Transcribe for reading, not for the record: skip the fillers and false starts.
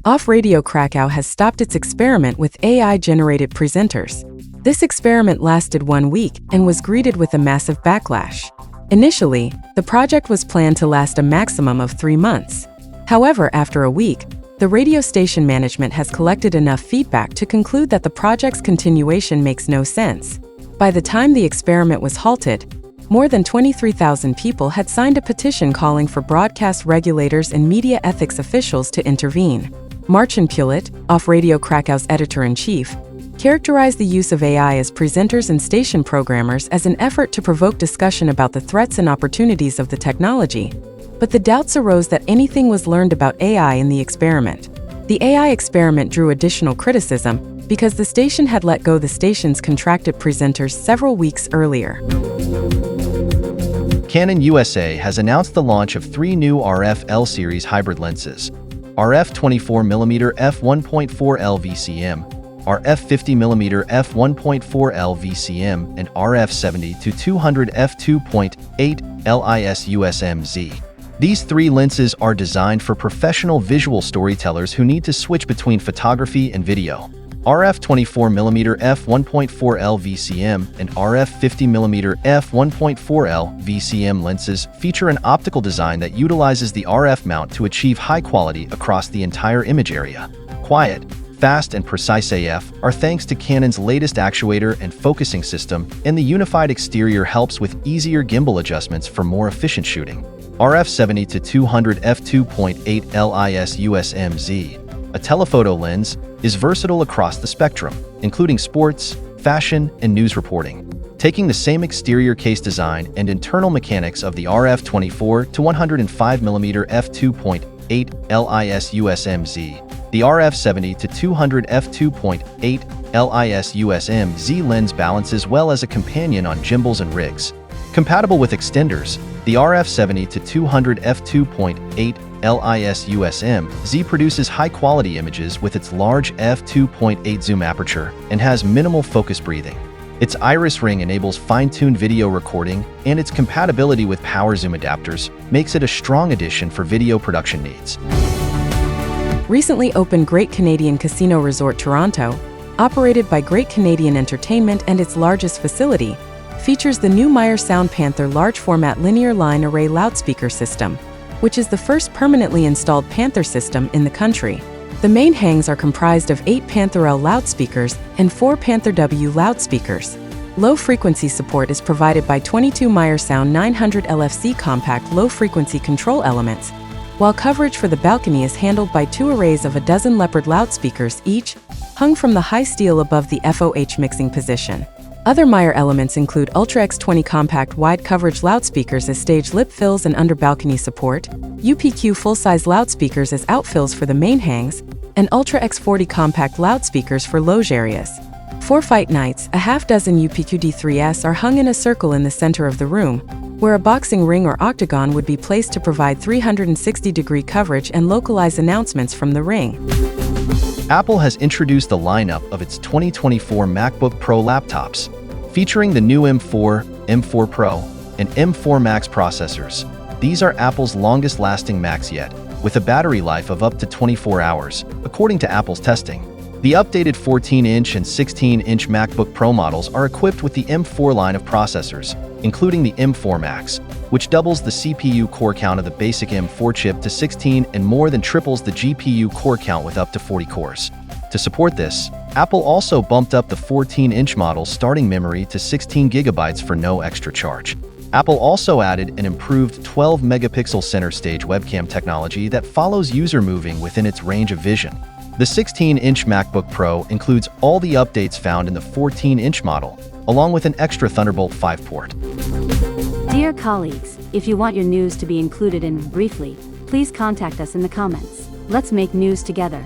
OFF Radio Krakow has stopped its experiment with AI-generated presenters. This experiment lasted 1 week and was greeted with a massive backlash. Initially, the project was planned to last a maximum of 3 months. However, after a week, the radio station management has collected enough feedback to conclude that the project's continuation makes no sense. By the time the experiment was halted, more than 23,000 people had signed a petition calling for broadcast regulators and media ethics officials to intervene. Marcin Pulit, OFF Radio Krakow's editor-in-chief, characterized the use of AI as presenters and station programmers as an effort to provoke discussion about the threats and opportunities of the technology. But the doubts arose that anything was learned about AI in the experiment. The AI experiment drew additional criticism because the station had let go the station's contracted presenters several weeks earlier. Canon USA has announced the launch of 3 new RF L-series hybrid lenses: RF 24mm f1.4L VCM, RF 50mm f1.4L VCM, and RF 70-200 f2.8 LIS-USM-Z. These 3 lenses are designed for professional visual storytellers who need to switch between photography and video. RF 24mm f1.4L VCM and RF 50mm f1.4L VCM lenses feature an optical design that utilizes the RF mount to achieve high quality across the entire image area. Quiet, fast, and precise AF are thanks to Canon's latest actuator and focusing system, and the unified exterior helps with easier gimbal adjustments for more efficient shooting. RF 70-200 f2.8 LIS-USM-Z. A telephoto lens is versatile across the spectrum, including sports, fashion, and news reporting. Taking the same exterior case design and internal mechanics of the RF 24-105mm f2.8 LIS-USM-Z, the RF 70-200 f2.8 LIS-USM-Z lens balances well as a companion on gimbals and rigs. Compatible with extenders, the RF 70-200 f2.8 LIS-USM-Z produces high-quality images with its large f2.8 zoom aperture and has minimal focus breathing. Its iris ring enables fine-tuned video recording, and its compatibility with power zoom adapters makes it a strong addition for video production needs. Recently opened Great Canadian Casino Resort Toronto, operated by Great Canadian Entertainment and its largest facility, features the new Meyer Sound Panther large-format linear line array loudspeaker system, which is the first permanently installed Panther system in the country. The main hangs are comprised of 8 Panther L loudspeakers and 4 Panther W loudspeakers. Low-frequency support is provided by 22 Meyer Sound 900 LFC compact low-frequency control elements, while coverage for the balcony is handled by 2 arrays of a dozen Leopard loudspeakers each, hung from the high steel above the FOH mixing position. Other Meyer elements include Ultra X20 compact wide coverage loudspeakers as stage lip fills and under balcony support, UPQ full-size loudspeakers as outfills for the main hangs, and Ultra X40 compact loudspeakers for loge areas. For fight nights, a half dozen UPQ D3S are hung in a circle in the center of the room, where a boxing ring or octagon would be placed to provide 360-degree coverage and localize announcements from the ring. Apple has introduced the lineup of its 2024 MacBook Pro laptops, featuring the new M4, M4 Pro, and M4 Max processors. These are Apple's longest-lasting Macs yet, with a battery life of up to 24 hours, according to Apple's testing. The updated 14-inch and 16-inch MacBook Pro models are equipped with the M4 line of processors, including the M4 Max, which doubles the CPU core count of the basic M4 chip to 16 and more than triples the GPU core count with up to 40 cores. To support this, Apple also bumped up the 14-inch model's starting memory to 16 GB for no extra charge. Apple also added an improved 12-megapixel center stage webcam technology that follows user moving within its range of vision. The 16-inch MacBook Pro includes all the updates found in the 14-inch model, along with an extra Thunderbolt 5 port. Dear colleagues, if you want your news to be included in Briefly, please contact us in the comments. Let's make news together.